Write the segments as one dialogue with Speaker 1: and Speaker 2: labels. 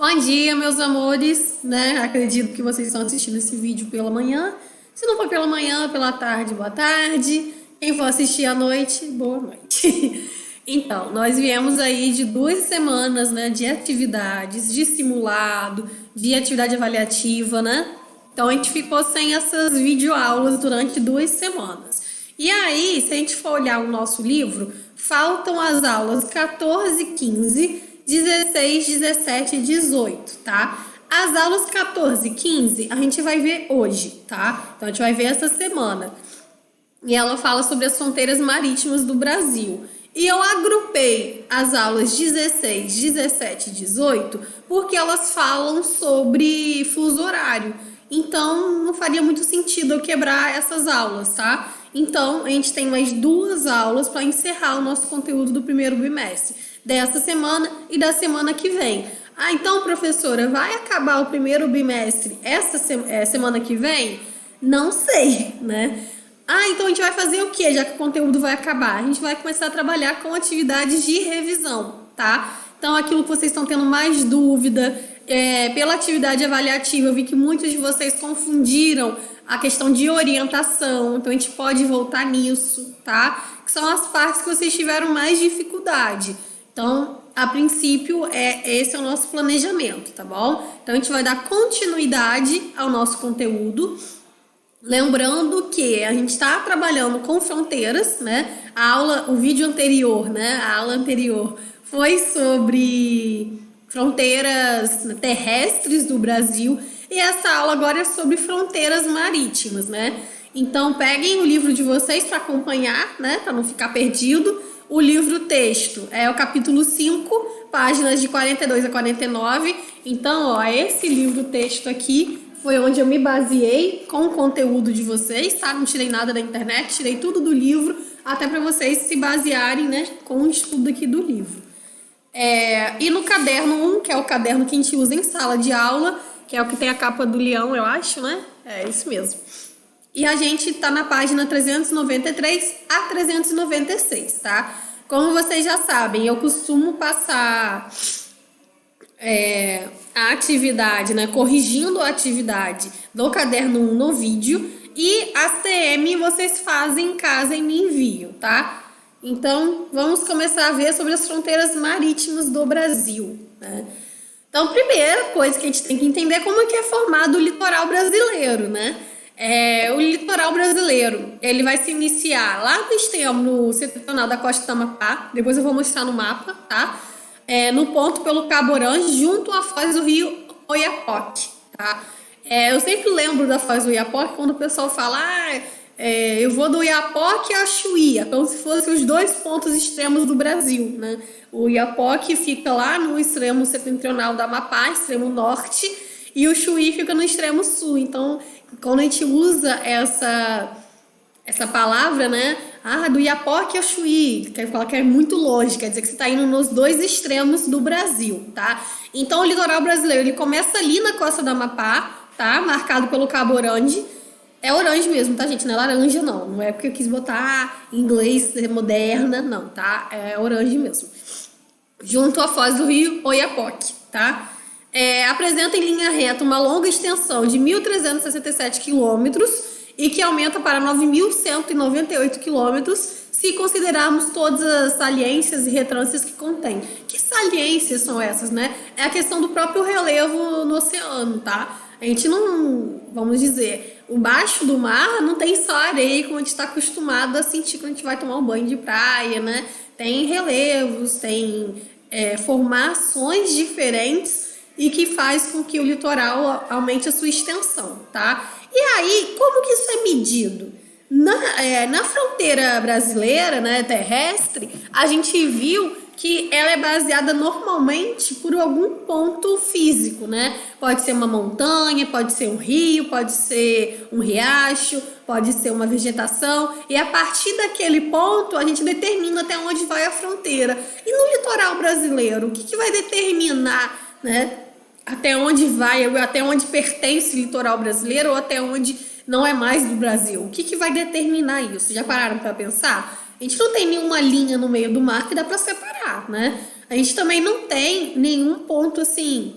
Speaker 1: Bom dia, meus amores, né? Acredito que vocês estão assistindo esse vídeo pela manhã. Se não for pela manhã, pela tarde, boa tarde. Quem for assistir à noite, boa noite. Então, nós viemos aí de 2 semanas, né, de atividades, de simulado, de atividade avaliativa, né? Então, a gente ficou sem essas videoaulas durante 2 semanas. E aí, se a gente for olhar o nosso livro, faltam as aulas 14, 15, 16, 17 e 18, tá? As aulas 14 e 15 a gente vai ver hoje, tá? Então a gente vai ver essa semana. E ela fala sobre as fronteiras marítimas do Brasil. E eu agrupei as aulas 16, 17 e 18 porque elas falam sobre fuso horário. Então não faria muito sentido eu quebrar essas aulas, tá? Então a gente tem mais 2 aulas para encerrar o nosso conteúdo do primeiro bimestre, dessa semana e da semana que vem. Ah, então, professora, vai acabar o primeiro bimestre essa semana que vem? Não sei, né? Ah, então a gente vai fazer o quê, já que o conteúdo vai acabar? A gente vai começar a trabalhar com atividades de revisão, tá? Então, aquilo que vocês estão tendo mais dúvida, pela atividade avaliativa, eu vi que muitos de vocês confundiram a questão de orientação, então a gente pode voltar nisso, tá? Que são as partes que vocês tiveram mais dificuldade. Então, a princípio, esse é o nosso planejamento, tá bom? Então, a gente vai dar continuidade ao nosso conteúdo. Lembrando que a gente está trabalhando com fronteiras, né? O vídeo anterior, né? A aula anterior foi sobre fronteiras terrestres do Brasil e essa aula agora é sobre fronteiras marítimas, né? Então, peguem o livro de vocês para acompanhar, né? Para não ficar perdido. O livro texto é o capítulo 5, páginas de 42 a 49. Então, ó, esse livro texto aqui foi onde eu me baseei com o conteúdo de vocês, tá? Não tirei nada da internet, tirei tudo do livro, até para vocês se basearem, né, com o estudo aqui do livro. E no caderno 1, que é o caderno que a gente usa em sala de aula, que é o que tem a capa do leão, eu acho, né? É isso mesmo. E a gente tá na página 393 a 396, tá? Como vocês já sabem, eu costumo passar a atividade, né? Corrigindo a atividade do caderno 1 no vídeo. E as TM vocês fazem em casa e me enviam, tá? Então, vamos começar a ver sobre as fronteiras marítimas do Brasil, né? Então, primeira coisa que a gente tem que entender é como é que é formado o litoral brasileiro, né? O litoral brasileiro, ele vai se iniciar lá no extremo, no setorial da costa do Amapá. Depois eu vou mostrar no mapa, tá? No ponto pelo Cabo Orange, junto à foz do rio Oiapoque, tá? Eu sempre lembro da foz do Oiapoque quando o pessoal fala, eu vou do Oiapoque a Chuí, como se fossem os 2 pontos extremos do Brasil, né? O Oiapoque fica lá no extremo setentrional do Amapá, extremo norte, e o Chuí fica no extremo sul. Então, quando a gente usa essa palavra, né? Do Oiapoque ao Chuí, quer falar que é muito longe, quer dizer que você está indo nos 2 extremos do Brasil, tá? Então, o litoral brasileiro, ele começa ali na costa do Amapá, tá? Marcado pelo Cabo Orange. É orange mesmo, tá, gente? Não é laranja, não. Não é porque eu quis botar em inglês moderna, não, tá? É orange mesmo. Junto à foz do rio Oiapoque, tá? Apresenta em linha reta uma longa extensão de 1.367 quilômetros e que aumenta para 9.198 quilômetros se considerarmos todas as saliências e retrâncias que contém. Que saliências são essas, né? É a questão do próprio relevo no oceano, tá? A gente não, vamos dizer, embaixo do mar não tem só areia como a gente está acostumado a sentir quando a gente vai tomar um banho de praia, né? Tem relevos, tem formações diferentes e que faz com que o litoral aumente a sua extensão, tá? E aí, como que isso é medido? Na fronteira brasileira, né, terrestre, a gente viu que ela é baseada normalmente por algum ponto físico, né? Pode ser uma montanha, pode ser um rio, pode ser um riacho, pode ser uma vegetação. E a partir daquele ponto, a gente determina até onde vai a fronteira. E no litoral brasileiro, o que vai determinar, né? Até onde vai, até onde pertence o litoral brasileiro ou até onde não é mais do Brasil? O que vai determinar isso? Já pararam para pensar? A gente não tem nenhuma linha no meio do mar que dá para separar, né? A gente também não tem nenhum ponto assim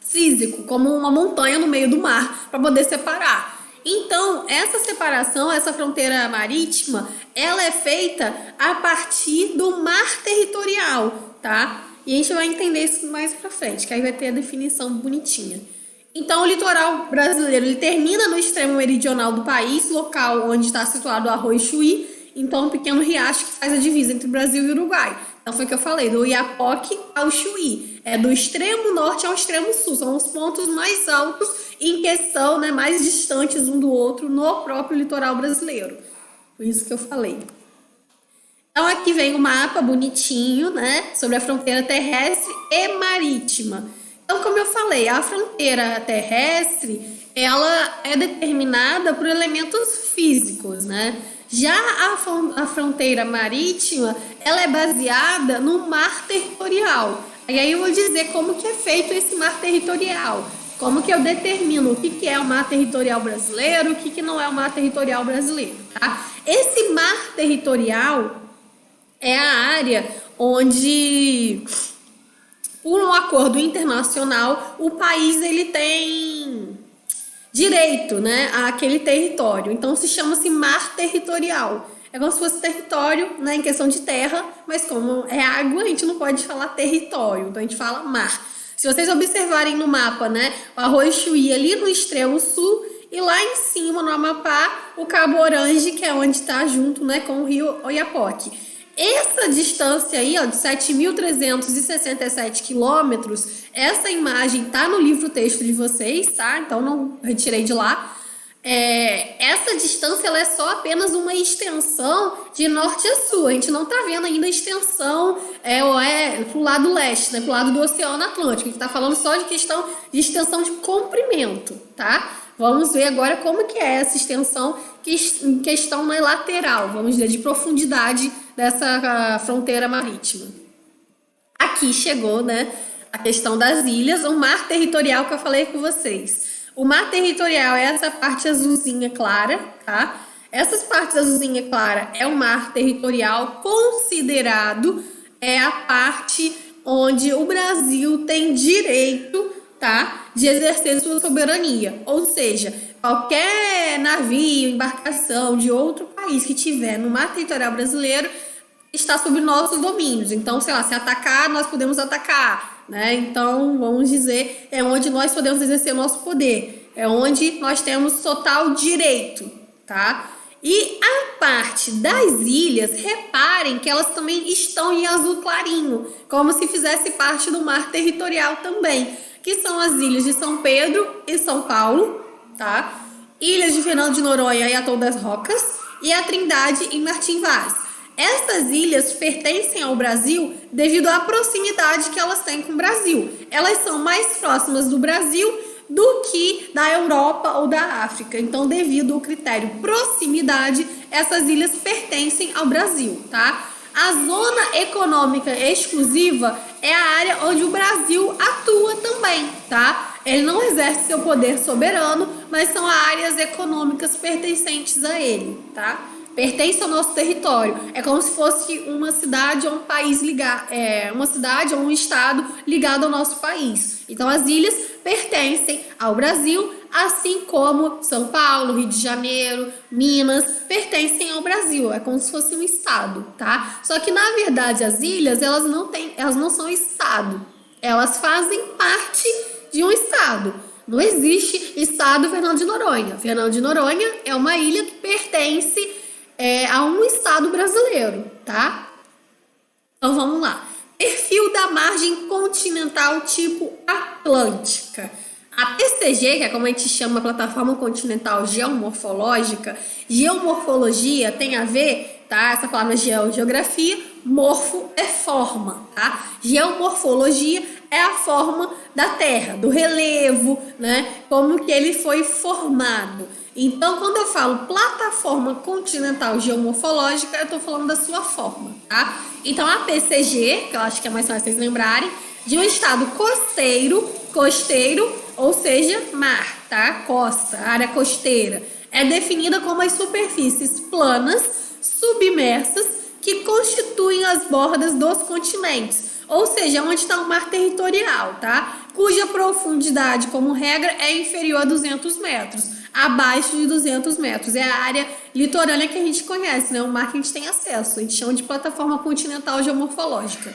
Speaker 1: físico, como uma montanha no meio do mar, para poder separar. Então, essa separação, essa fronteira marítima, ela é feita a partir do mar territorial, tá? E a gente vai entender isso mais pra frente, que aí vai ter a definição bonitinha. Então, o litoral brasileiro, ele termina no extremo meridional do país, local onde está situado o Arroio Chuí, então um pequeno riacho que faz a divisa entre o Brasil e o Uruguai. Então, foi o que eu falei, do Oiapoque ao Chuí. É do extremo norte ao extremo sul, são os pontos mais altos em questão, né, mais distantes um do outro no próprio litoral brasileiro. Por isso que eu falei. Então, aqui vem o mapa bonitinho, né, sobre a fronteira terrestre e marítima. Então, como eu falei, a fronteira terrestre, ela é determinada por elementos físicos, né? Já a fronteira marítima, ela é baseada no mar territorial. E aí eu vou dizer como que é feito esse mar territorial. Como que eu determino o que é o mar territorial brasileiro, o que não é o mar territorial brasileiro, tá? Esse mar territorial é a área onde, por um acordo internacional, o país ele tem direito, né, àquele território. Então se chama-se mar territorial. É como se fosse território, né, em questão de terra, mas como é água, a gente não pode falar território, então a gente fala mar. Se vocês observarem no mapa, né, o Arroio Chuí ali no extremo sul e lá em cima no Amapá, o Cabo Orange, que é onde está junto, né, com o rio Oiapoque. Essa distância aí, ó, de 7.367 quilômetros, essa imagem tá no livro-texto de vocês, tá? Então não retirei de lá. Essa distância ela é só apenas uma extensão de norte a sul. A gente não tá vendo ainda a extensão pro lado leste, né? Pro lado do Oceano Atlântico. A gente tá falando só de questão de extensão de comprimento, tá? Vamos ver agora como que é essa extensão em questão na lateral, vamos dizer, de profundidade dessa fronteira marítima. Aqui chegou, né, a questão das ilhas, o mar territorial que eu falei com vocês. O mar territorial é essa parte azulzinha clara, tá? Essas partes azulzinha clara é o mar territorial considerado a parte onde o Brasil tem direito, tá, de exercer sua soberania. Ou seja, qualquer navio, embarcação de outro país que tiver no mar territorial brasileiro está sob nossos domínios. Então, sei lá, se atacar, nós podemos atacar, né? Então, vamos dizer, é onde nós podemos exercer o nosso poder. É onde nós temos total direito, tá? E a parte das ilhas, reparem que elas também estão em azul clarinho, como se fizesse parte do mar territorial também, que são as ilhas de São Pedro e São Paulo, tá? Ilhas de Fernando de Noronha e Atol das Rocas, e a Trindade em Martim Vaz. Essas ilhas pertencem ao Brasil devido à proximidade que elas têm com o Brasil. Elas são mais próximas do Brasil do que da Europa ou da África. Então, devido ao critério proximidade, essas ilhas pertencem ao Brasil, tá? A zona econômica exclusiva é a área onde o Brasil atua também, tá? Ele não exerce seu poder soberano, mas são áreas econômicas pertencentes a ele, tá? Pertence ao nosso território. É como se fosse uma cidade ou um país ligado, uma cidade ou um estado ligado ao nosso país. Então, as ilhas pertencem ao Brasil, assim como São Paulo, Rio de Janeiro, Minas, pertencem ao Brasil. É como se fosse um estado, tá? Só que, na verdade, as ilhas, elas não são estado. Elas fazem parte de um estado. Não existe estado Fernando de Noronha. Fernando de Noronha é uma ilha que pertence a um estado brasileiro, tá? Então, vamos lá. Perfil da margem continental tipo Atlântica. A PCG, que é como a gente chama a Plataforma Continental Geomorfológica, geomorfologia tem a ver, tá? Essa palavra geografia, morfo é forma, tá? Geomorfologia é a forma da Terra, do relevo, né? Como que ele foi formado. Então, quando eu falo plataforma continental geomorfológica, eu estou falando da sua forma, tá? Então, a PCG, que eu acho que é mais fácil vocês lembrarem, de um estado costeiro, ou seja, mar, tá? Costa, área costeira, é definida como as superfícies planas, submersas, que constituem as bordas dos continentes. ou seja, onde está o mar territorial, tá? Cuja profundidade, como regra, é inferior a 200 metros, abaixo de 200 metros. É a área litorânea que a gente conhece, né? O mar que a gente tem acesso, a gente chama de plataforma continental geomorfológica.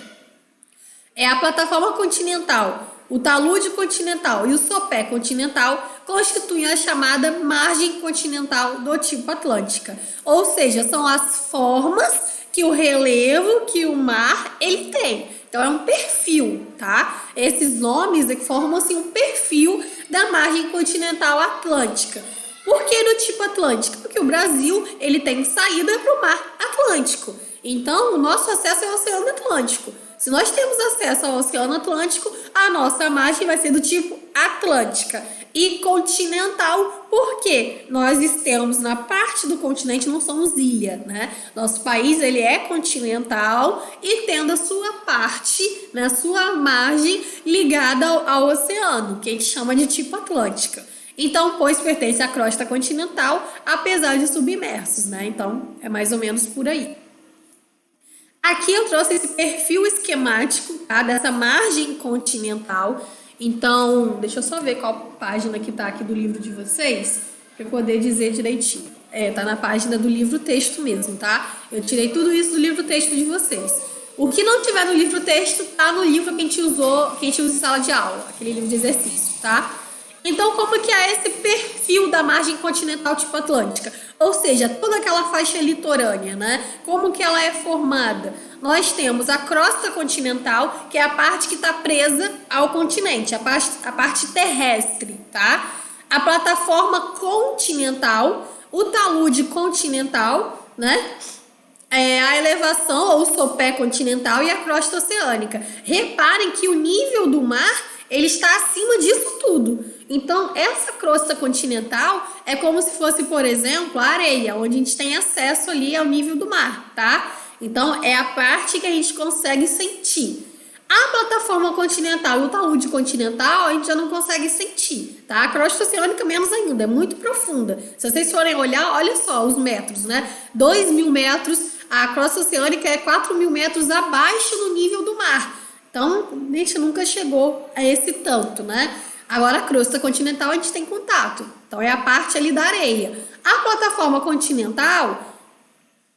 Speaker 1: É a plataforma continental, o talude continental e o sopé continental constituem a chamada margem continental do tipo Atlântica. Ou seja, são as formas que o relevo, que o mar, ele tem. Então, é um perfil, tá? Esses nomes formam, assim, um perfil da margem continental atlântica. Por que do tipo Atlântica? Porque o Brasil, ele tem saída para o mar Atlântico. Então, o nosso acesso é o Oceano Atlântico. Se nós temos acesso ao Oceano Atlântico, a nossa margem vai ser do tipo Atlântica. E continental, porque nós estamos na parte do continente, não somos ilha, né? Nosso país, ele é continental e tendo a sua parte, né, sua margem ligada ao oceano, que a gente chama de tipo Atlântica. Então, pois pertence à crosta continental, apesar de submersos, né? Então, é mais ou menos por aí. Aqui eu trouxe esse perfil esquemático, tá, dessa margem continental. Então, deixa eu só ver qual página que tá aqui do livro de vocês, para eu poder dizer direitinho. Tá na página do livro texto mesmo, tá? Eu tirei tudo isso do livro texto de vocês. O que não tiver no livro texto tá no livro que a gente usa em sala de aula, aquele livro de exercício, tá? Então, como que é esse perfil da margem continental tipo Atlântica? Ou seja, toda aquela faixa litorânea, né? Como que ela é formada? Nós temos a crosta continental, que é a parte que está presa ao continente, a parte terrestre, tá? A plataforma continental, o talude continental, né? A elevação ou sopé continental e a crosta oceânica. Reparem que o nível do mar, ele está acima disso tudo. Então, essa crosta continental é como se fosse, por exemplo, a areia, onde a gente tem acesso ali ao nível do mar, tá? Então, é a parte que a gente consegue sentir. A plataforma continental e o talude continental, a gente já não consegue sentir, tá? A crosta oceânica menos ainda, é muito profunda. Se vocês forem olhar, olha só os metros, né? 2.000 metros, a crosta oceânica é 4.000 metros abaixo do nível do mar. Então, a gente nunca chegou a esse tanto, né? Agora, a crosta continental a gente tem contato. Então, é a parte ali da areia. A plataforma continental,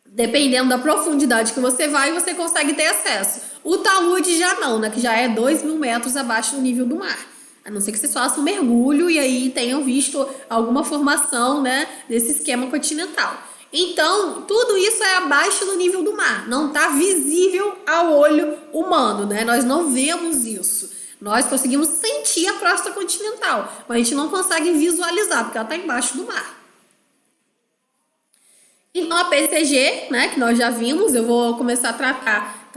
Speaker 1: dependendo da profundidade que você vai, você consegue ter acesso. O talude já não, né? Que já é 2.000 metros abaixo do nível do mar. A não ser que vocês façam um mergulho e aí tenham visto alguma formação, né, desse esquema continental. Então, tudo isso é abaixo do nível do mar. Não está visível ao olho humano, né? Nós não vemos isso. Nós conseguimos sentir a crosta continental, mas a gente não consegue visualizar, porque ela está embaixo do mar. Então, a PCG, né, que nós já vimos, eu vou começar a tratar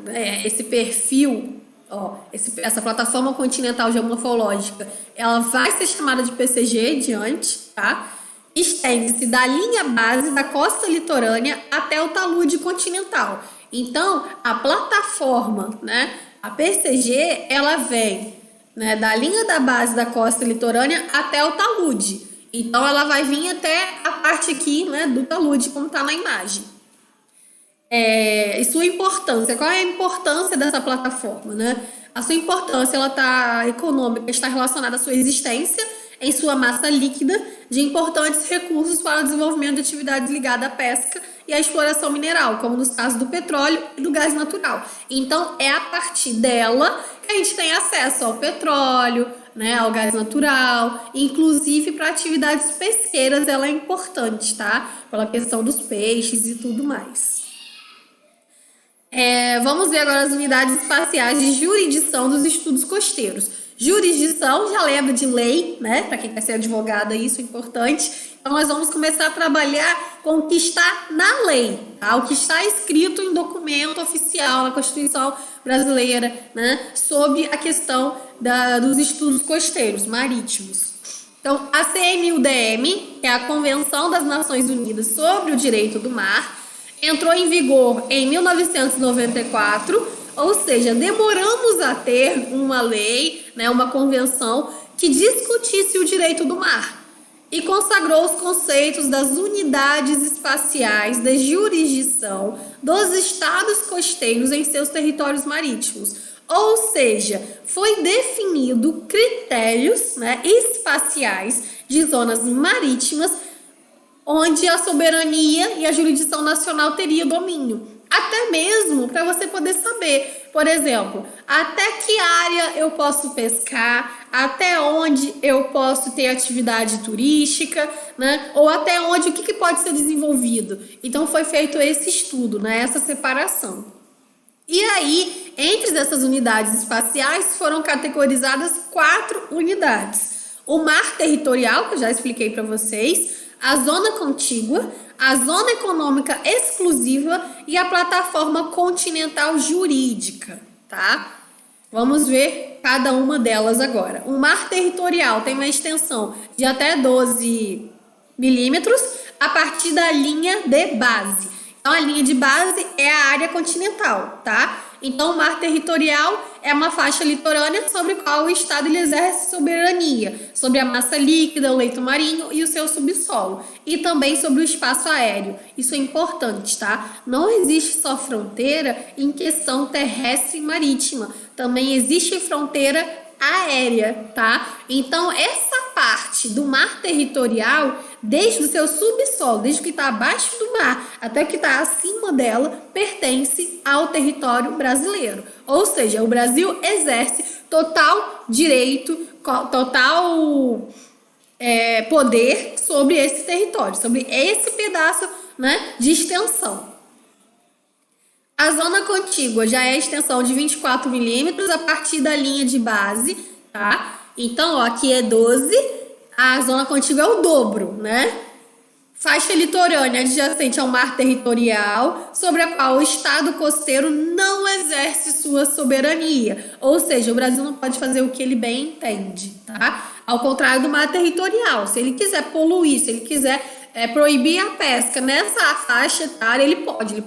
Speaker 1: esse perfil, essa plataforma continental geomorfológica, ela vai ser chamada de PCG diante, tá? Estende-se da linha base da costa litorânea até o talude continental. Então, a plataforma, né, a PCG, ela vem, né, da linha da base da costa litorânea até o talude. Então, ela vai vir até a parte aqui, né, do talude, como está na imagem. E sua importância. Qual é a importância dessa plataforma, né? A sua importância, ela está econômica, está relacionada à sua existência em sua massa líquida de importantes recursos para o desenvolvimento de atividades ligadas à pesca e à exploração mineral, como nos casos do petróleo e do gás natural. Então, é a partir dela que a gente tem acesso ao petróleo, né, ao gás natural, inclusive para atividades pesqueiras ela é importante, tá? Pela questão dos peixes e tudo mais. Vamos ver agora as unidades espaciais de jurisdição dos estudos costeiros. Jurisdição, já lembra de lei, né? Para quem quer ser advogado, isso é importante. Então, nós vamos começar a trabalhar com o que está na lei, tá? O que está escrito em documento oficial, na Constituição brasileira, né? Sobre a questão dos estudos costeiros, marítimos. Então, a CNUDM, que é a Convenção das Nações Unidas sobre o Direito do Mar, entrou em vigor em 1994, ou seja, demoramos a ter uma lei, né, uma convenção que discutisse o direito do mar e consagrou os conceitos das unidades espaciais de jurisdição dos estados costeiros em seus territórios marítimos. Ou seja, foi definido critérios, né, espaciais de zonas marítimas onde a soberania e a jurisdição nacional teria domínio. Até mesmo para você poder saber, por exemplo, até que área eu posso pescar, até onde eu posso ter atividade turística, né? Ou até onde, o que pode ser desenvolvido. Então foi feito esse estudo, né? Essa separação. E aí, entre essas unidades espaciais, foram categorizadas 4 unidades. O mar territorial, que eu já expliquei para vocês, a zona contígua, a zona econômica exclusiva e a plataforma continental jurídica, tá? Vamos ver cada uma delas agora. O mar territorial tem uma extensão de até 12 milímetros a partir da linha de base. Então, a linha de base é a área continental, tá? Então, o mar territorial é uma faixa litorânea sobre a qual o Estado ele exerce soberania, sobre a massa líquida, o leito marinho e o seu subsolo, e também sobre o espaço aéreo. Isso é importante, tá? Não existe só fronteira em questão terrestre e marítima, também existe fronteira aérea, tá? Então, essa parte do mar territorial, desde o seu subsolo, desde o que está abaixo do mar até o que está acima dela, pertence ao território brasileiro. Ou seja, o Brasil exerce total direito, total poder sobre esse território, sobre esse pedaço, né, de extensão. A zona contígua já é a extensão de 24 milímetros a partir da linha de base, tá? Então, ó, aqui é 12, a zona contígua é o dobro, né? Faixa litorânea adjacente ao mar territorial, sobre a qual o Estado costeiro não exerce sua soberania. Ou seja, o Brasil não pode fazer o que ele bem entende, tá? Ao contrário do mar territorial, se ele quiser poluir, se ele quiser proibir a pesca nessa faixa etária, ele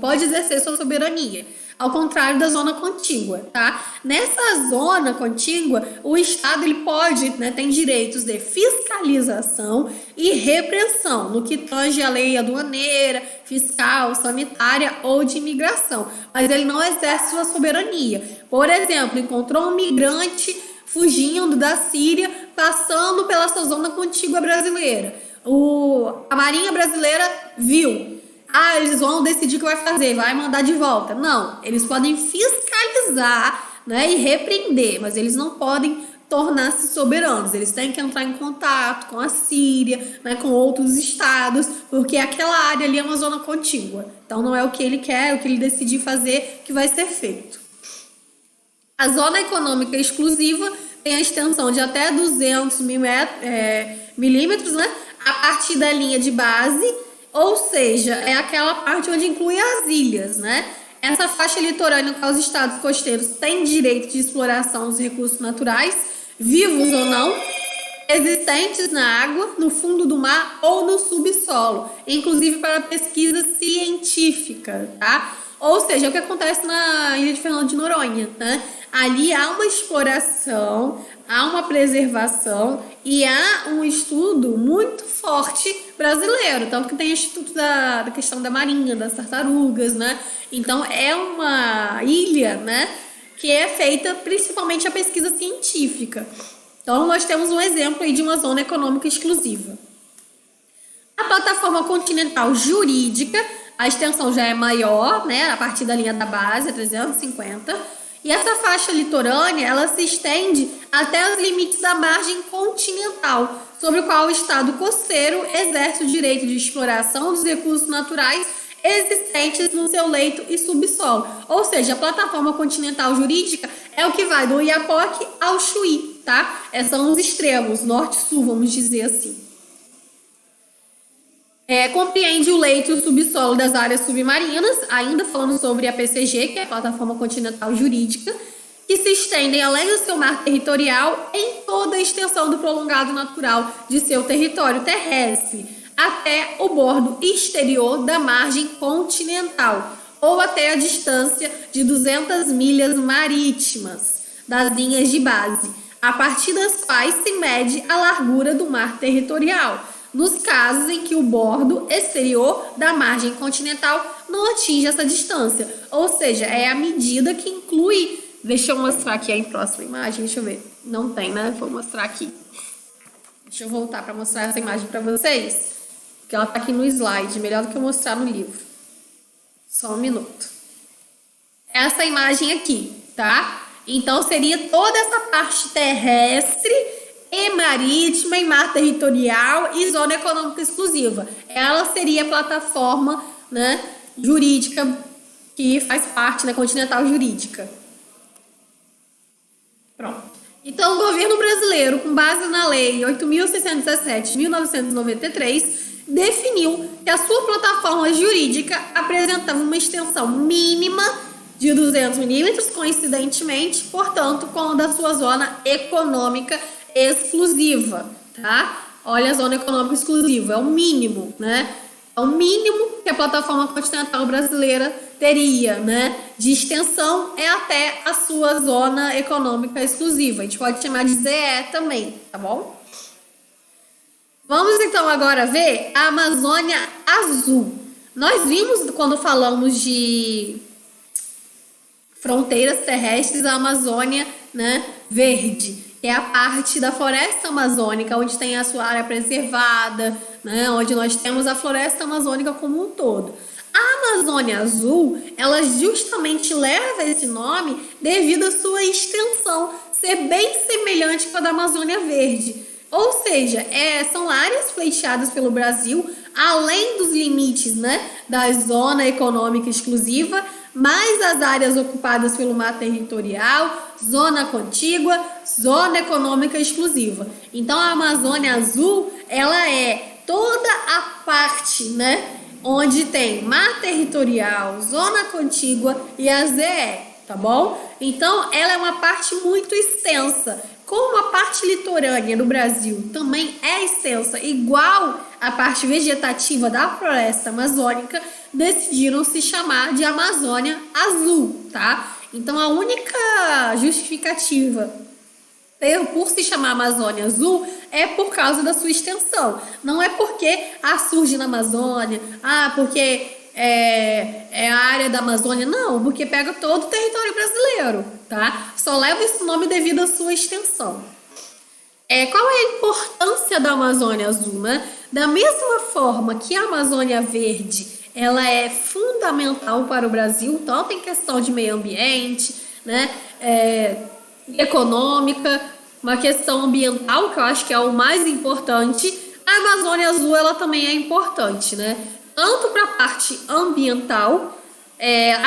Speaker 1: pode exercer sua soberania. Ao contrário da zona contígua, tá? Nessa zona contígua, o Estado ele pode, né, tem direitos de fiscalização e repressão no que tange a lei aduaneira, fiscal, sanitária ou de imigração, mas ele não exerce sua soberania. Por exemplo, encontrou um migrante fugindo da Síria, passando pela sua zona contígua brasileira. A Marinha Brasileira viu. Eles vão decidir o que vai fazer, vai mandar de volta. Não, eles podem fiscalizar, né, e repreender, mas eles não podem tornar-se soberanos. Eles têm que entrar em contato com a Síria, né, com outros estados, porque aquela área ali é uma zona contígua. Então não é o que ele quer, é o que ele decidir fazer que vai ser feito. A zona econômica exclusiva tem a extensão de até 200 milímetros, né, a partir da linha de base, ou seja, é aquela parte onde inclui as ilhas, né? Essa faixa litorânea com os estados costeiros têm direito de exploração dos recursos naturais, vivos ou não, existentes na água, no fundo do mar ou no subsolo, inclusive para pesquisa científica, tá? Ou seja, é o que acontece na ilha de Fernando de Noronha, né? Ali há uma exploração, há uma preservação e há um estudo muito forte brasileiro, tanto que tem instituto da questão da marinha, das tartarugas, né? Então é uma ilha, né, que é feita principalmente a pesquisa científica. Então nós temos um exemplo aí de uma zona econômica exclusiva. A plataforma continental jurídica, a extensão já é maior, né, a partir da linha da base, 350. E essa faixa litorânea, ela se estende até os limites da margem continental, sobre o qual o Estado costeiro exerce o direito de exploração dos recursos naturais existentes no seu leito e subsolo. Ou seja, a plataforma continental jurídica é o que vai do Oiapoque ao Chuí, tá? São os extremos, norte e sul, vamos dizer assim. Compreende o leito e o subsolo das áreas submarinas, ainda falando sobre a PCG, que é a Plataforma Continental Jurídica, que se estendem além do seu mar territorial em toda a extensão do prolongado natural de seu território terrestre, até o bordo exterior da margem continental, ou até a distância de 200 milhas marítimas das linhas de base, a partir das quais se mede a largura do mar territorial, nos casos em que o bordo exterior da margem continental não atinge essa distância, ou seja, é a medida que inclui Deixa eu mostrar aqui a próxima imagem, deixa eu ver. Não tem, né? Vou mostrar aqui. Deixa eu voltar para mostrar essa imagem para vocês, porque ela tá aqui no slide, melhor do que eu mostrar no livro. Só um minuto. Essa imagem aqui, tá? Então, seria toda essa parte terrestre e marítima, e mar territorial e zona econômica exclusiva. Ela seria a plataforma, né, jurídica que faz parte da continental jurídica. Pronto. Então, o governo brasileiro, com base na Lei 8.617 de 1993, definiu que a sua plataforma jurídica apresentava uma extensão mínima de 200 milímetros, coincidentemente, portanto, com a da sua zona econômica exclusiva, tá? Olha a zona econômica exclusiva, é o mínimo, né? É o mínimo que a plataforma continental brasileira teria, né? De extensão é até a sua zona econômica exclusiva. A gente pode chamar de ZE também, tá bom? Vamos então agora ver a Amazônia Azul. Nós vimos quando falamos de fronteiras terrestres a Amazônia, né, verde, que é a parte da floresta amazônica, onde tem a sua área preservada, né, onde nós temos a floresta amazônica como um todo. A Amazônia Azul, ela justamente leva esse nome devido à sua extensão ser bem semelhante com a da Amazônia Verde. Ou seja, são áreas pleiteadas pelo Brasil, além dos limites, né, da zona econômica exclusiva, mais as áreas ocupadas pelo mar territorial, zona contígua, zona econômica exclusiva. Então, a Amazônia Azul, ela é toda a parte, né, onde tem mar territorial, zona contígua e a ZE, tá bom? Então, ela é uma parte muito extensa. Como a parte litorânea do Brasil também é extensa, igual a parte vegetativa da floresta amazônica, decidiram se chamar de Amazônia Azul, tá? Então, a única justificativa por se chamar Amazônia Azul é por causa da sua extensão. Não é porque surge na Amazônia, porque é a área da Amazônia. Não, porque pega todo o território brasileiro, tá? Só leva esse nome devido à sua extensão. Qual é a importância da Amazônia Azul, né? Da mesma forma que a Amazônia Verde, ela é fundamental para o Brasil, tanto em questão de meio ambiente, né? Econômica, uma questão ambiental, que eu acho que é o mais importante. A Amazônia Azul, ela também é importante, né? Tanto para a parte ambiental,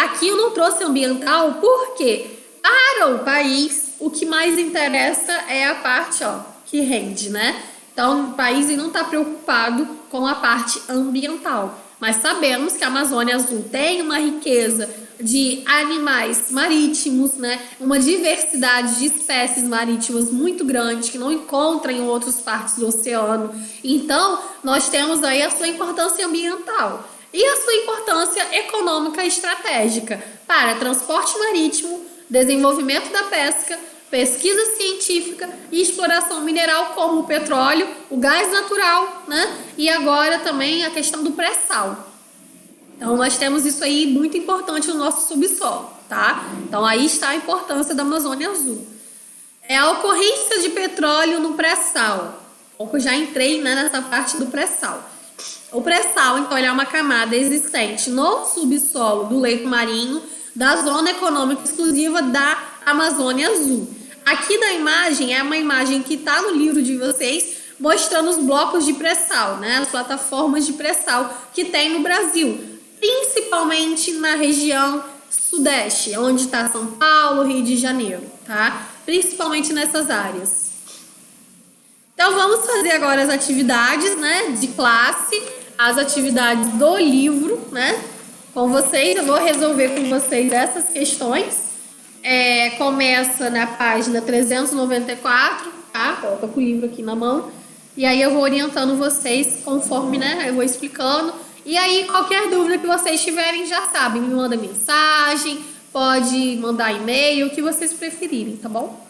Speaker 1: aqui eu não trouxe ambiental porque para o país o que mais interessa é a parte que rende, né? Então o país não está preocupado com a parte ambiental, mas sabemos que a Amazônia Azul tem uma riqueza de animais marítimos, né? Uma diversidade de espécies marítimas muito grande que não encontra em outras partes do oceano. Então, nós temos aí a sua importância ambiental e a sua importância econômica e estratégica para transporte marítimo, desenvolvimento da pesca, pesquisa científica e exploração mineral como o petróleo, o gás natural, né? E agora também a questão do pré-sal. Então, nós temos isso aí muito importante no nosso subsolo, tá? Então, aí está a importância da Amazônia Azul. A ocorrência de petróleo no pré-sal. Eu já entrei, né, nessa parte do pré-sal. O pré-sal, então, ele é uma camada existente no subsolo do leito marinho da zona econômica exclusiva da Amazônia Azul. Aqui na imagem, é uma imagem que está no livro de vocês, mostrando os blocos de pré-sal, né? As plataformas de pré-sal que tem no Brasil, principalmente na região sudeste, onde está São Paulo, Rio de Janeiro, tá? Principalmente nessas áreas. Então, vamos fazer agora as atividades, né, de classe, as atividades do livro, né, com vocês. Eu vou resolver com vocês essas questões. Começa na página 394, tá? Eu tô com o livro aqui na mão. E aí eu vou orientando vocês conforme, né, eu vou explicando. E aí, qualquer dúvida que vocês tiverem, já sabem, me manda mensagem, pode mandar e-mail, o que vocês preferirem, tá bom?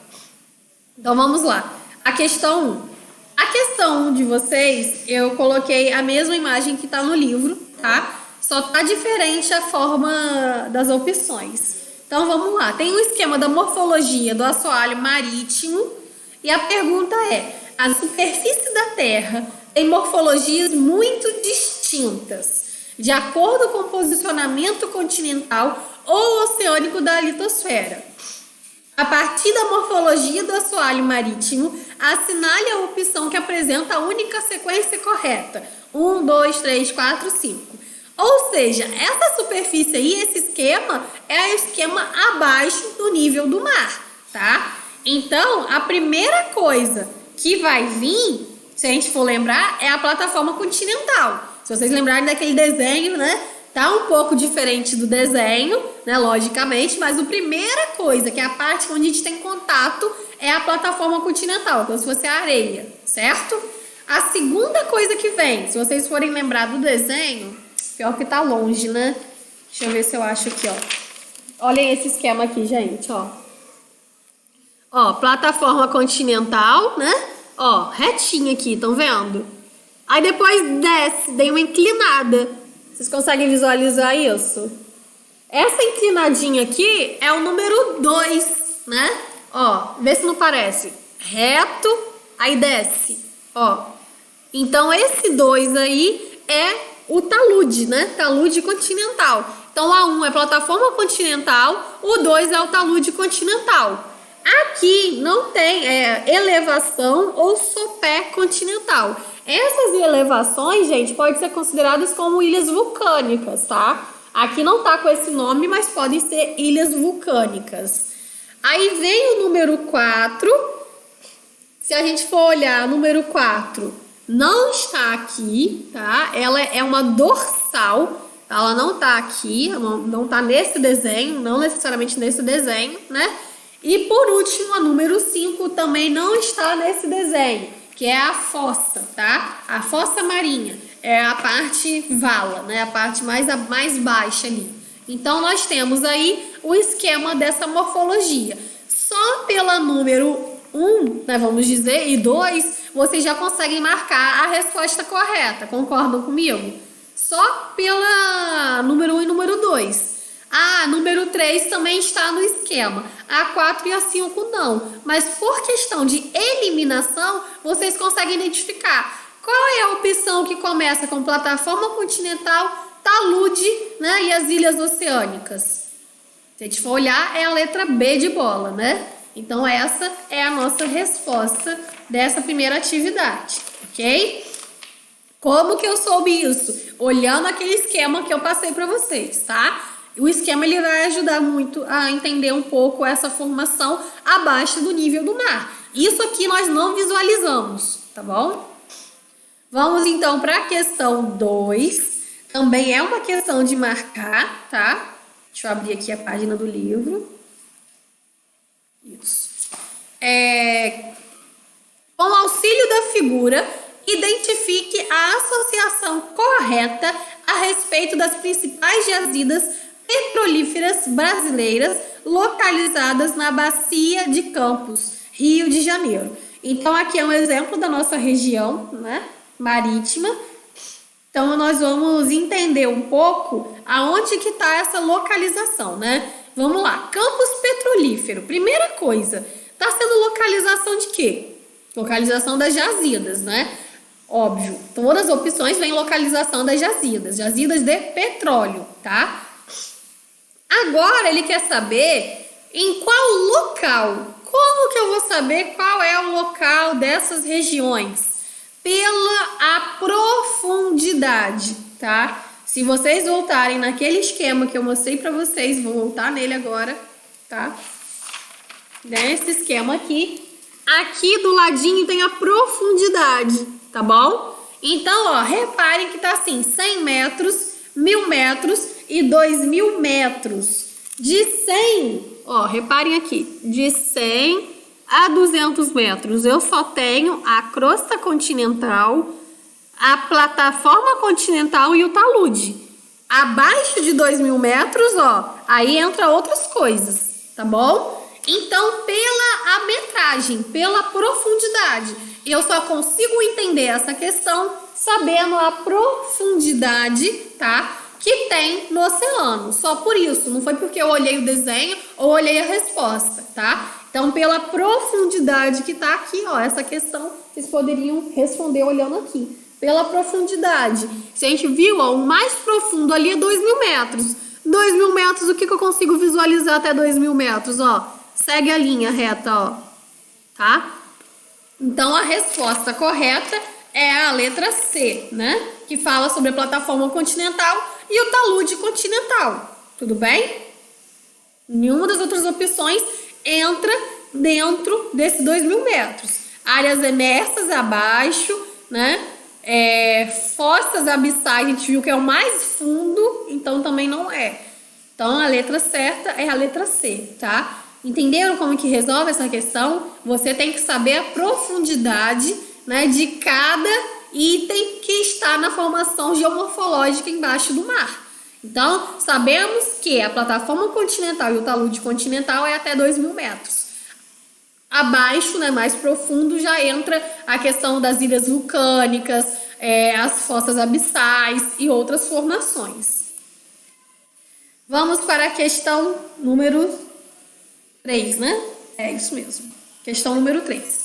Speaker 1: Então, vamos lá. A questão 1. A questão 1 de vocês, eu coloquei a mesma imagem que tá no livro, tá? Só tá diferente a forma das opções. Então vamos lá, tem um esquema da morfologia do assoalho marítimo e a pergunta é: a superfície da Terra tem morfologias muito distintas, de acordo com o posicionamento continental ou oceânico da litosfera. A partir da morfologia do assoalho marítimo, assinale a opção que apresenta a única sequência correta. 1, 2, 3, 4, 5. Ou seja, essa superfície aí, esse esquema, é o esquema abaixo do nível do mar, tá? Então, a primeira coisa que vai vir, se a gente for lembrar, é a plataforma continental. Se vocês lembrarem daquele desenho, né? Tá um pouco diferente do desenho, né? Logicamente, mas a primeira coisa, que é a parte onde a gente tem contato, é a plataforma continental, como se fosse a areia, certo? A segunda coisa que vem, se vocês forem lembrar do desenho, pior que tá longe, né? Deixa eu ver se eu acho aqui, ó. Olhem esse esquema aqui, gente, ó. Ó, plataforma continental, né? Ó, retinha aqui, estão vendo? Aí depois desce, dei uma inclinada. Vocês conseguem visualizar isso? Essa inclinadinha aqui é o número 2, né? Ó, vê se não parece. Reto, aí desce, ó. Então, esse 2 aí é o talude, né? Talude continental. Então, a 1 é plataforma continental, o 2 é o talude continental. Aqui não tem elevação ou sopé continental. Essas elevações, gente, podem ser consideradas como ilhas vulcânicas, tá? Aqui não tá com esse nome, mas podem ser ilhas vulcânicas. Aí vem o número 4. Se a gente for olhar, o número 4 não está aqui, tá? Ela é uma dorsal, ela não tá aqui, não tá nesse desenho, não necessariamente nesse desenho, né? E por último, a número 5 também não está nesse desenho, que é a fossa, tá? A fossa marinha é a parte vala, né? A parte mais baixa ali. Então, nós temos aí o esquema dessa morfologia. Só pela número 1, né, vamos dizer, e 2, vocês já conseguem marcar a resposta correta. Concordam comigo? Só pela número 1 e número 2. A número 3 também está no esquema. A 4 e a 5 não. Mas por questão de eliminação, vocês conseguem identificar qual é a opção que começa com plataforma continental, talude, né, e as ilhas oceânicas. Se a gente for olhar, é a letra B de bola, né? Então, essa é a nossa resposta dessa primeira atividade, ok? Como que eu soube isso? Olhando aquele esquema que eu passei para vocês, tá? O esquema ele vai ajudar muito a entender um pouco essa formação abaixo do nível do mar. Isso aqui nós não visualizamos, tá bom? Vamos então para a questão 2. Também é uma questão de marcar, tá? Deixa eu abrir aqui a página do livro. Isso. Com o auxílio da figura, identifique a associação correta a respeito das principais jazidas petrolíferas brasileiras localizadas na Bacia de Campos, Rio de Janeiro. Então, aqui é um exemplo da nossa região, né, marítima. Então, nós vamos entender um pouco aonde que está essa localização, né? Vamos lá, campos petrolífero. Primeira coisa, está sendo localização de quê? Localização das jazidas, né? Óbvio, todas as opções vêm localização das jazidas de petróleo, tá? Agora, ele quer saber em qual local. Como que eu vou saber qual é o local dessas regiões? Pela a profundidade, tá? Se vocês voltarem naquele esquema que eu mostrei para vocês, vou voltar nele agora, tá? Nesse esquema aqui. Aqui do ladinho tem a profundidade, tá bom? Então, ó, reparem que tá assim, 100 metros, 1000 metros e 2000 metros. De 100, ó, reparem aqui, de 100 a 200 metros eu só tenho a crosta continental, a plataforma continental e o talude. Abaixo de 2000 metros, ó, aí entra outras coisas, tá bom? Então, pela metragem, pela profundidade, eu só consigo entender essa questão sabendo a profundidade, tá? que tem no oceano. Só por isso, não foi porque eu olhei o desenho ou olhei a resposta, tá? Então, pela profundidade que tá aqui, ó, essa questão, vocês poderiam responder olhando aqui. Pela profundidade. Se a gente viu, ó, o mais profundo ali é 2.000 metros. 2.000 metros, o que eu consigo visualizar até 2.000 metros, ó? Segue a linha reta, ó, tá? Então, a resposta correta é a letra C, né? Que fala sobre a plataforma continental e o talude continental. Tudo bem? Nenhuma das outras opções entra dentro desses 2.000 metros. Áreas emersas abaixo, né? Fossas abissais, a gente viu que é o mais fundo, então também não é. Então, a letra certa é a letra C, tá? Entenderam como que resolve essa questão? Você tem que saber a profundidade, né, de cada item que está na formação geomorfológica embaixo do mar. Então, sabemos que a plataforma continental e o talude continental é até 2.000 metros. Abaixo, né, mais profundo, já entra a questão das ilhas vulcânicas, as fossas abissais e outras formações. Vamos para a questão número 3, né? É isso mesmo. Questão número 3.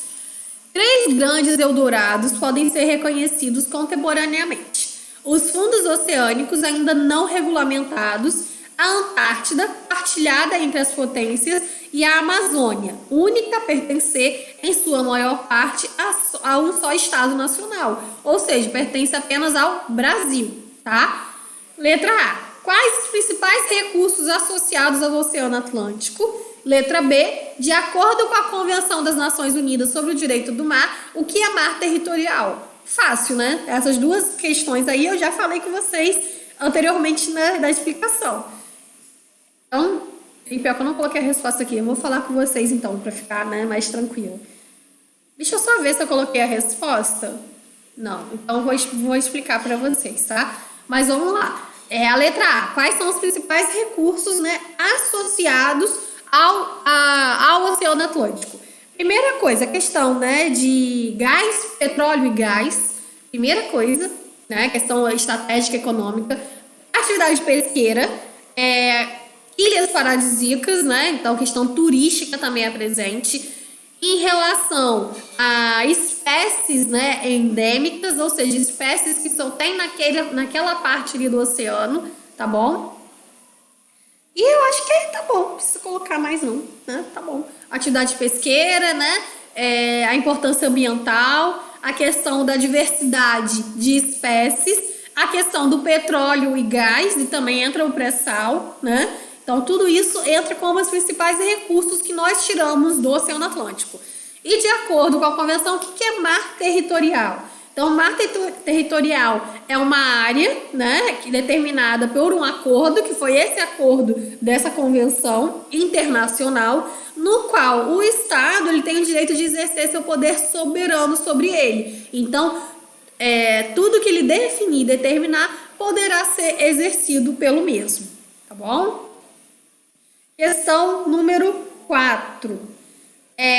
Speaker 1: 3 grandes Eldorados podem ser reconhecidos contemporaneamente. Os fundos oceânicos ainda não regulamentados, a Antártida, partilhada entre as potências, e a Amazônia, única a pertencer, em sua maior parte, a um só Estado nacional. Ou seja, pertence apenas ao Brasil, tá? Letra A. Quais os principais recursos associados ao Oceano Atlântico? Letra B. De acordo com a Convenção das Nações Unidas sobre o Direito do Mar, o que é mar territorial? Fácil, né? Essas duas questões aí eu já falei com vocês anteriormente na explicação. Então, e pior que eu não coloquei a resposta aqui. Eu vou falar com vocês então, para ficar, né, mais tranquilo. Deixa eu só ver se eu coloquei a resposta. Não, então vou explicar para vocês, tá? Mas vamos lá. A letra A. Quais são os principais recursos, né, associados ao Oceano Atlântico? Primeira coisa, a questão, né, de gás, petróleo e gás. Primeira coisa, né, questão estratégica econômica. Atividade pesqueira, ilhas paradisíacas, né, então questão turística também é presente. Em relação a espécies, né, endêmicas, ou seja, espécies que só tem naquela parte ali do oceano, tá bom? E eu acho que tá bom, não precisa colocar mais não, né? Tá bom. Atividade pesqueira, né? A importância ambiental, a questão da diversidade de espécies, a questão do petróleo e gás, e também entra o pré-sal, né? Então, tudo isso entra como os principais recursos que nós tiramos do Oceano Atlântico. E de acordo com a Convenção, o que é mar territorial? Então, mar territorial é uma área, né, determinada por um acordo, que foi esse acordo dessa convenção internacional, no qual o Estado ele tem o direito de exercer seu poder soberano sobre ele. Então, tudo que ele definir e determinar poderá ser exercido pelo mesmo. Tá bom? Questão número 4.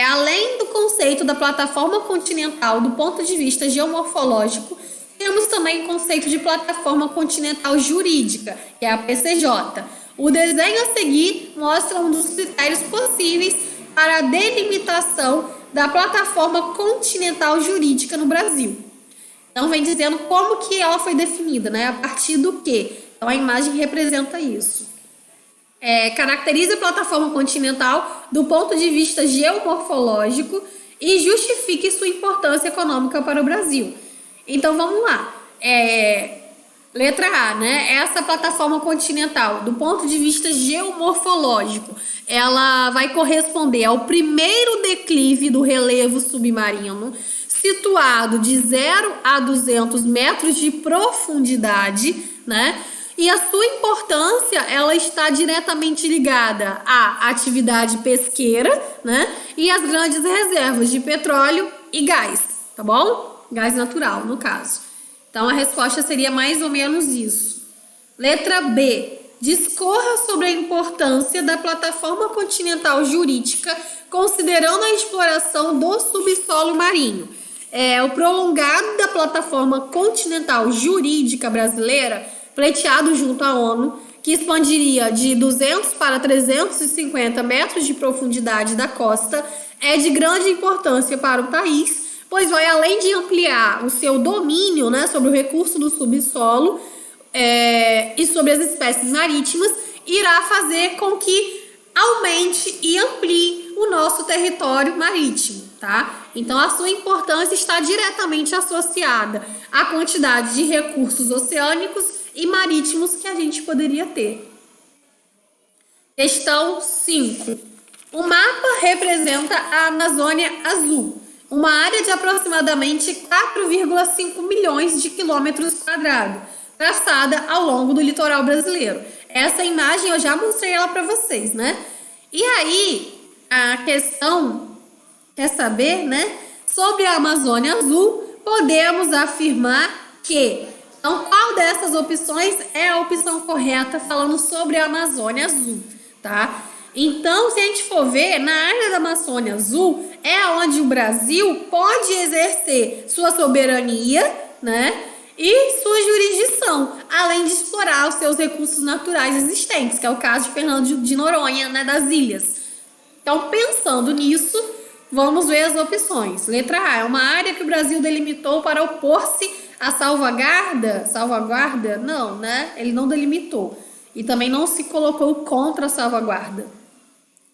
Speaker 1: Além do conceito da plataforma continental do ponto de vista geomorfológico, temos também o conceito de plataforma continental jurídica, que é a PCJ. O desenho a seguir mostra um dos critérios possíveis para a delimitação da plataforma continental jurídica no Brasil. Então, vem dizendo como que ela foi definida, né? A partir do quê? Então, a imagem representa isso. Caracteriza a plataforma continental do ponto de vista geomorfológico e justifique sua importância econômica para o Brasil. Então, vamos lá. Letra A, né? Essa plataforma continental, do ponto de vista geomorfológico, ela vai corresponder ao primeiro declive do relevo submarino, situado de 0 a 200 metros de profundidade, né? E a sua importância, ela está diretamente ligada à atividade pesqueira, né? E às grandes reservas de petróleo e gás, tá bom? Gás natural, no caso. Então, a resposta seria mais ou menos isso. Letra B. Discorra sobre a importância da plataforma continental jurídica, considerando a exploração do subsolo marinho. O prolongado da plataforma continental jurídica brasileira pleiteado junto à ONU, que expandiria de 200 para 350 metros de profundidade da costa, é de grande importância para o país, pois vai além de ampliar o seu domínio, né, sobre o recurso do subsolo e sobre as espécies marítimas, irá fazer com que aumente e amplie o nosso território marítimo, tá? Então, a sua importância está diretamente associada à quantidade de recursos oceânicos e marítimos que a gente poderia ter. Questão 5. O mapa representa a Amazônia Azul, uma área de aproximadamente 4,5 milhões de quilômetros quadrados, traçada ao longo do litoral brasileiro. Essa imagem eu já mostrei ela para vocês, né? E aí, a questão quer saber, né? Sobre a Amazônia Azul, podemos afirmar que... Então, qual dessas opções é a opção correta falando sobre a Amazônia Azul, tá? Então, se a gente for ver, na área da Amazônia Azul é onde o Brasil pode exercer sua soberania, né? E sua jurisdição, além de explorar os seus recursos naturais existentes, que é o caso de Fernando de Noronha, né, das ilhas. Então, pensando nisso, vamos ver as opções. Letra A, é uma área que o Brasil delimitou para opor-se à salvaguarda? Salvaguarda? Não, né? Ele não delimitou. E também não se colocou contra a salvaguarda.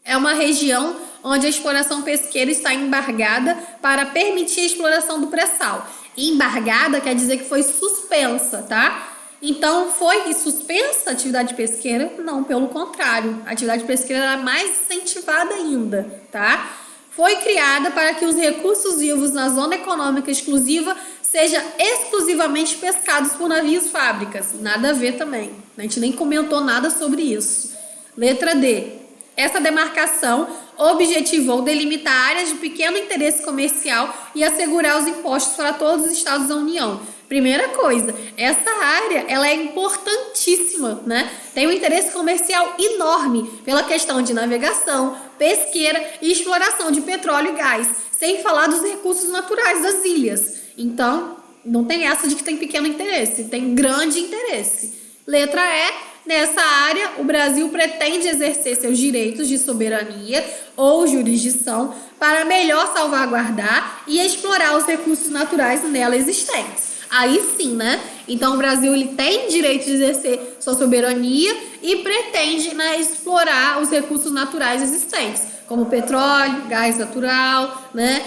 Speaker 1: É uma região onde a exploração pesqueira está embargada para permitir a exploração do pré-sal. Embargada quer dizer que foi suspensa, tá? Então, foi suspensa a atividade pesqueira? Não, pelo contrário. A atividade pesqueira era mais incentivada ainda, tá? Foi criada para que os recursos vivos na zona econômica exclusiva sejam exclusivamente pescados por navios fábricas. Nada a ver também. A gente nem comentou nada sobre isso. Letra D. Essa demarcação objetivou delimitar áreas de pequeno interesse comercial e assegurar os impostos para todos os estados da União. Primeira coisa, essa área ela é importantíssima, né? Tem um interesse comercial enorme pela questão de navegação, pesqueira e exploração de petróleo e gás, sem falar dos recursos naturais das ilhas. Então, não tem essa de que tem pequeno interesse, tem grande interesse. Letra E. Nessa área, o Brasil pretende exercer seus direitos de soberania ou jurisdição para melhor salvaguardar e explorar os recursos naturais nela existentes. Aí sim, né? Então, o Brasil ele tem direito de exercer sua soberania e pretende, né, explorar os recursos naturais existentes, como petróleo, gás natural, né?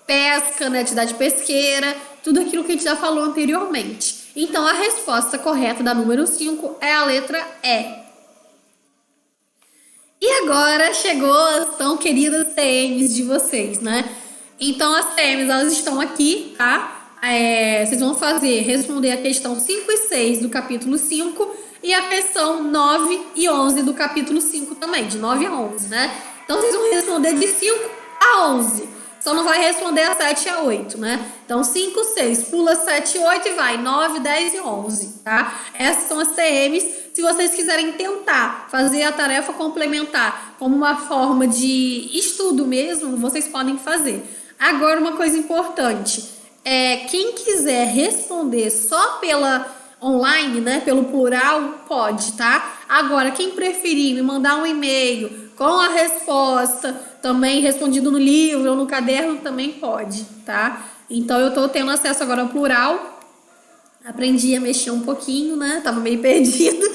Speaker 1: Pesca, né, atividade pesqueira, tudo aquilo que a gente já falou anteriormente. Então, a resposta correta da número 5 é a letra E. E agora chegou as tão queridas TMs de vocês, né? Então, as TMs, elas estão aqui, tá? Vocês vão responder a questão 5 e 6 do capítulo 5 e a questão 9 e 11 do capítulo 5 também, de 9 a 11, né? Então, vocês vão responder de 5 a 11. Só não vai responder a 7 e a 8, né? Então, 5, 6, pula 7 e 8 e vai 9, 10 e 11, tá? Essas são as TMs. Se vocês quiserem tentar fazer a tarefa complementar como uma forma de estudo mesmo, vocês podem fazer. Agora, uma coisa importante. Quem quiser responder só pela online, né? Pelo plural, pode, tá? Agora, quem preferir me mandar um e-mail com a resposta, também respondido no livro ou no caderno, também pode, tá? Então, eu tô tendo acesso agora ao plural. Aprendi a mexer um pouquinho, né? Tava meio perdido.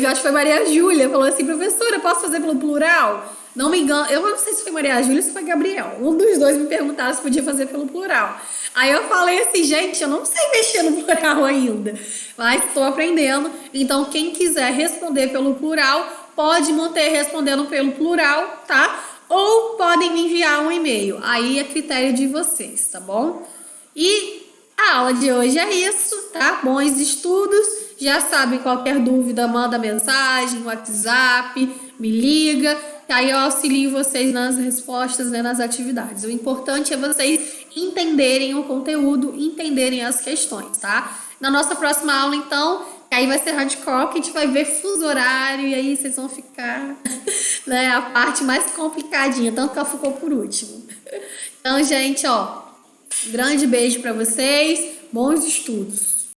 Speaker 1: Acho que foi Maria Júlia, falou assim, professora, posso fazer pelo plural? Não me engano, eu não sei se foi Maria Júlia ou se foi Gabriel. Um dos dois me perguntaram se podia fazer pelo plural. Aí eu falei assim, gente, eu não sei mexer no plural ainda, mas estou aprendendo. Então, quem quiser responder pelo plural, pode manter respondendo pelo plural, tá? Ou podem me enviar um e-mail. Aí é critério de vocês, tá bom? E a aula de hoje é isso, tá? Bons estudos. Já sabe, qualquer dúvida, manda mensagem, WhatsApp, me liga. Que aí eu auxilio vocês nas respostas, né, nas atividades. O importante é vocês entenderem o conteúdo, entenderem as questões, tá? Na nossa próxima aula, então, que aí vai ser hardcore, que a gente vai ver fuso horário, e aí vocês vão ficar, né, a parte mais complicadinha, tanto que ela ficou por último. Então, gente, ó, grande beijo pra vocês, bons estudos!